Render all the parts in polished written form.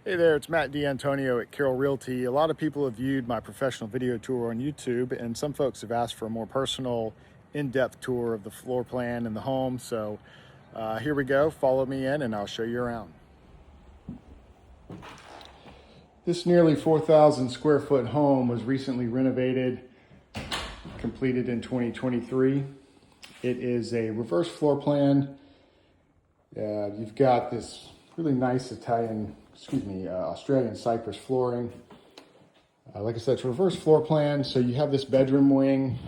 Hey there, it's Matt DeAntonio at Carroll Realty. A lot of people have viewed my professional video tour on YouTube, and some folks have asked for a more personal, in-depth tour of the floor plan and the home. So here we go. Follow me in and I'll show you around. This nearly 4,000 square foot home was recently renovated, completed in 2023. It is a reverse floor plan. You've got this really nice Australian cypress flooring. Like I said, it's a reverse floor plan. So you have this bedroom wing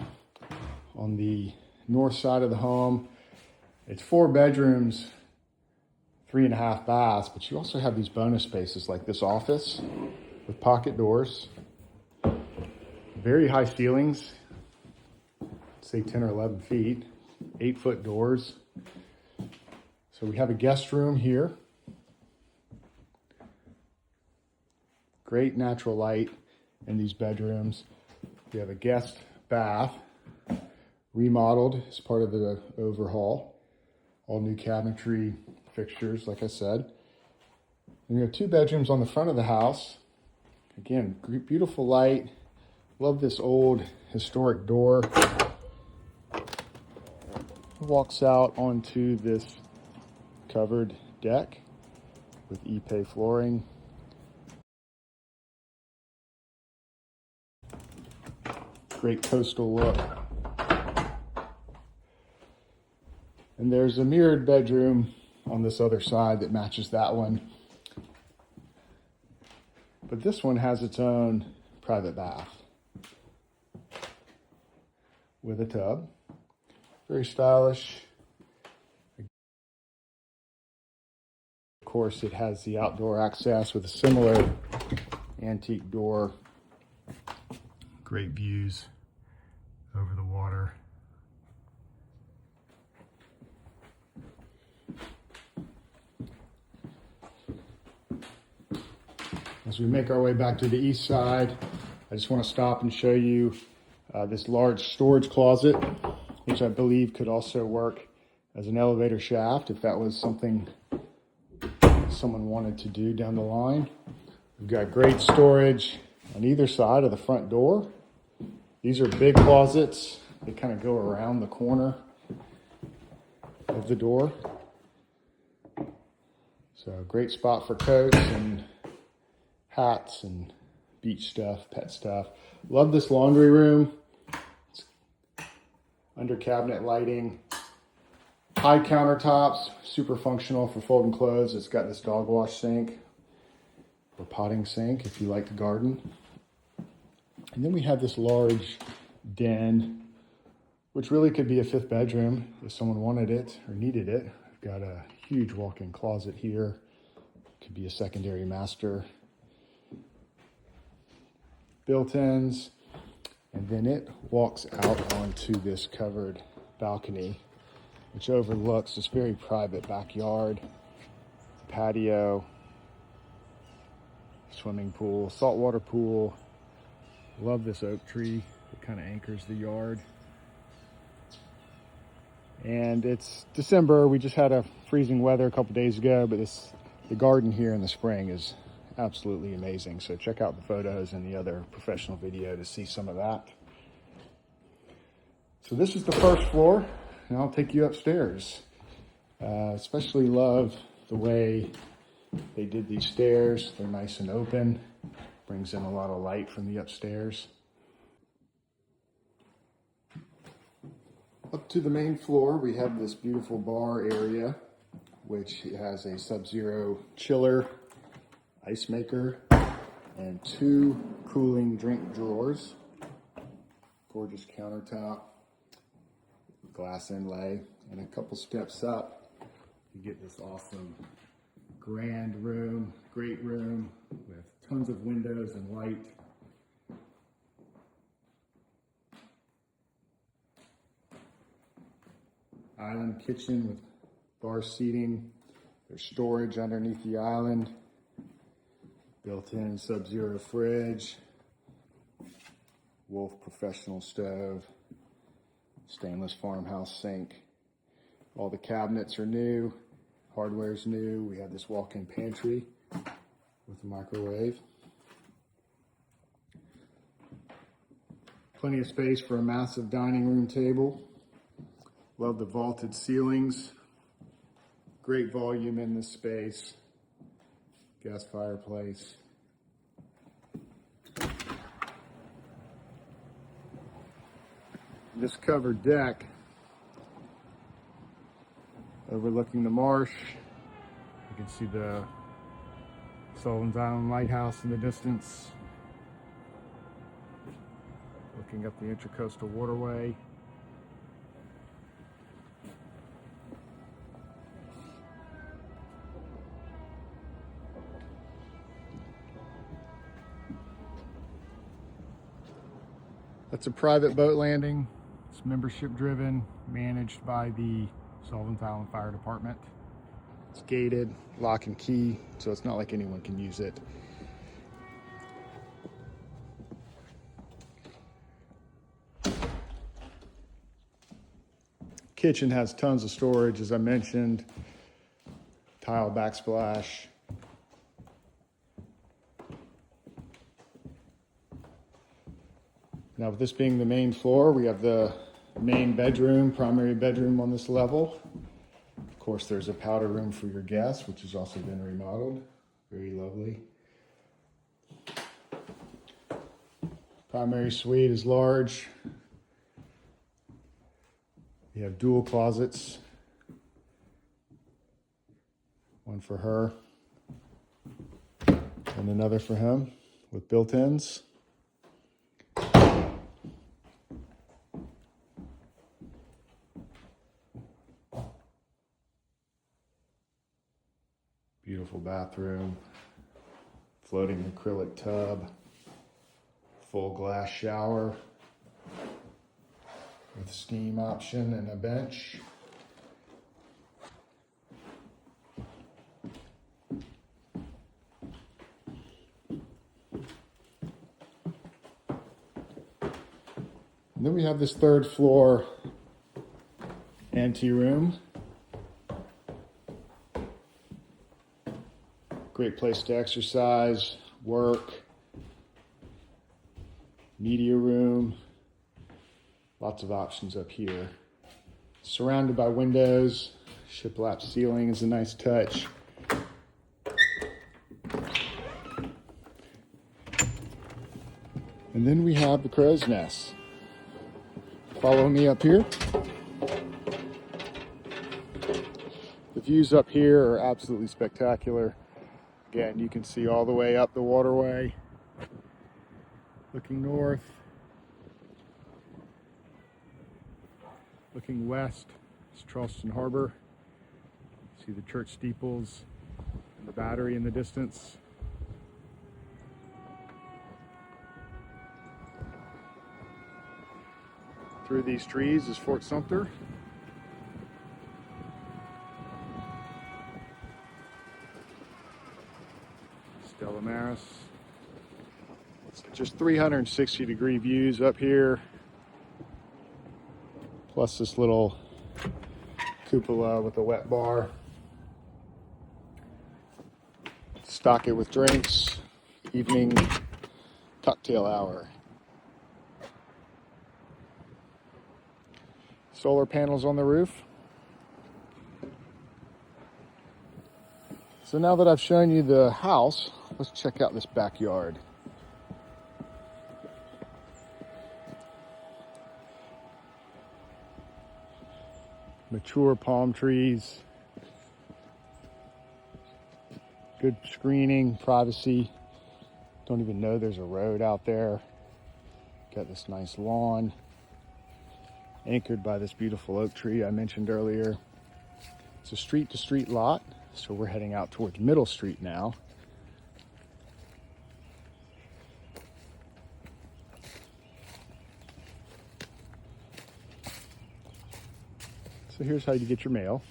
on the north side of the home. It's 4 bedrooms, 3.5 baths, but you also have these bonus spaces like this office with pocket doors, very high ceilings, say 10 or 11 feet, 8-foot doors. So we have a guest room here. Great natural light in these bedrooms. We have a guest bath, remodeled as part of the overhaul. All new cabinetry fixtures, like I said. And we have 2 bedrooms on the front of the house. Again, beautiful light. Love this old historic door. Walks out onto this covered deck with Ipe flooring. Great coastal look. And there's a mirrored bedroom on this other side that matches that one. But this one has its own private bath with a tub. Very stylish. Of course, it has the outdoor access with a similar antique door. Great views over the water. As we make our way back to the east side, I just want to stop and show you this large storage closet, which I believe could also work as an elevator shaft if that was something someone wanted to do down the line. We've got great storage on either side of the front door. These are big closets. They kind of go around the corner of the door. So great spot for coats and hats and beach stuff, pet stuff. Love this laundry room. It's under cabinet lighting. High countertops, super functional for folding clothes. It's got this dog wash sink or potting sink if you like to garden. And then we have this large den, which really could be a 5th bedroom if someone wanted it or needed it. We've got a huge walk-in closet here. Could be a secondary master. Built-ins, and then it walks out onto this covered balcony, which overlooks this very private backyard, patio, swimming pool, saltwater pool. Love this oak tree. It kind of anchors the yard. And it's December. We just had a freezing weather a couple days ago, but the garden here in the spring is absolutely amazing. So check out the photos and the other professional video to see some of that. So this is the first floor, and I'll take you upstairs. Especially love the way they did these stairs. They're nice and open. Brings in a lot of light from the upstairs. Up to the main floor, we have this beautiful bar area, which has a Sub-Zero chiller, ice maker, and 2 cooling drink drawers. Gorgeous countertop, glass inlay, and a couple steps up, you get this awesome grand room, great room with tons of windows and light. Island kitchen with bar seating. There's storage underneath the island. Built-in Sub-Zero fridge. Wolf professional stove. Stainless farmhouse sink. All the cabinets are new. Hardware's new. We have this walk-in pantry with microwave. Plenty of space for a massive dining room table. Love the vaulted ceilings. Great volume in this space. Gas fireplace. This covered deck overlooking the marsh. You can see the Sullivan's Island Lighthouse in the distance. Looking up the Intracoastal Waterway. That's a private boat landing. It's membership driven, managed by the Sullivan's Island Fire Department. It's gated, lock and key, so it's not like anyone can use it. Kitchen has tons of storage, as I mentioned. Tile backsplash. Now, with this being the main floor, we have the main bedroom, primary bedroom on this level. Of course, there's a powder room for your guests, which has also been remodeled. Very lovely. Primary suite is large. You have dual closets. One for her and another for him with built-ins. Beautiful bathroom, floating acrylic tub, full glass shower with steam option and a bench. And then we have this third floor ante room. Great place to exercise, work, media room, lots of options up here. Surrounded by windows, shiplap ceiling is a nice touch. And then we have the crow's nest. Follow me up here. The views up here are absolutely spectacular. Again, you can see all the way up the waterway, looking north, looking west, it's Charleston Harbor. See the church steeples and the battery in the distance. Through these trees is Fort Sumter. Maris. It's just 360-degree views up here, plus this little cupola with a wet bar. Stock it with drinks, evening cocktail hour. Solar panels on the roof. So now that I've shown you the house, let's check out this backyard. Mature palm trees. Good screening, privacy. Don't even know there's a road out there. Got this nice lawn, anchored by this beautiful oak tree I mentioned earlier. It's a street-to-street lot, so we're heading out towards Middle Street now. So here's how you get your mail.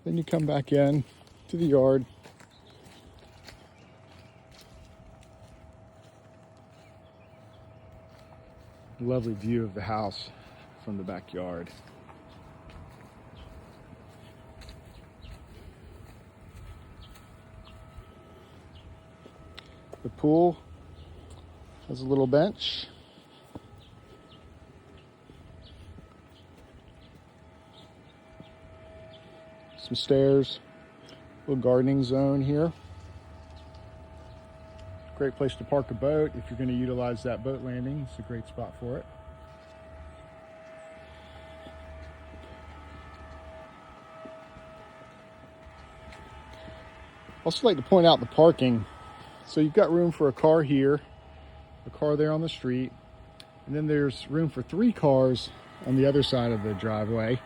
Then you come back in to the yard. Lovely view of the house from the backyard. The pool has a little bench. Some stairs, little gardening zone here. Great place to park a boat if you're going to utilize that boat landing. It's a great spot for it. Also like to point out the parking. So you've got room for a car here, a car there on the street, and then there's room for 3 cars on the other side of the driveway,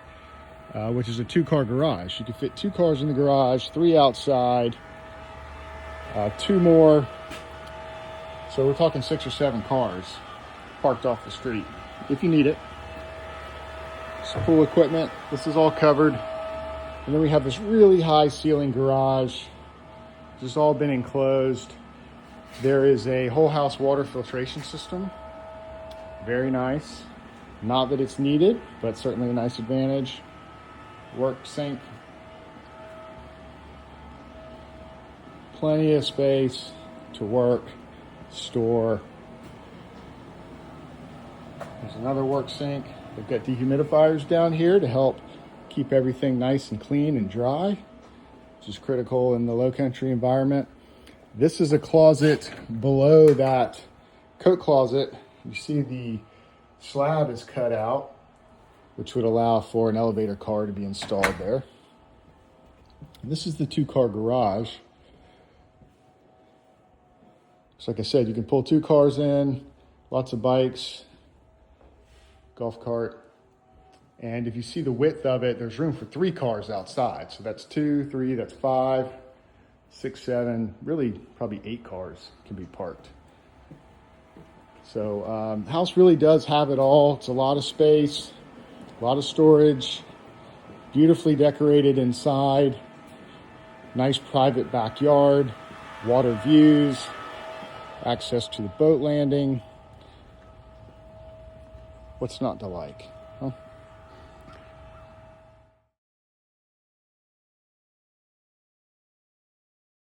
which is a 2-car garage. You can fit 2 cars in the garage, 3 outside, 2 more. So we're talking 6 or 7 cars parked off the street if you need it. Some pool equipment. This is all covered. And then we have this really high ceiling garage. This has all been enclosed. There is a whole house water filtration system. Very nice. Not that it's needed, but certainly a nice advantage. Work sink. Plenty of space to work, store. There's another work sink. They've got dehumidifiers down here to help keep everything nice and clean and dry, which is critical in the low country environment. This is a closet below that coat closet. You see the slab is cut out, which would allow for an elevator car to be installed there. And this is the 2-car garage. So like I said, you can pull 2 cars in, lots of bikes, golf cart. And if you see the width of it, there's room for 3 cars outside. So that's 2, 3, that's 5, 6, 7, really probably 8 cars can be parked. So house really does have it all. It's a lot of space, a lot of storage, beautifully decorated inside, nice private backyard, water views, access to the boat landing. What's not to like, huh?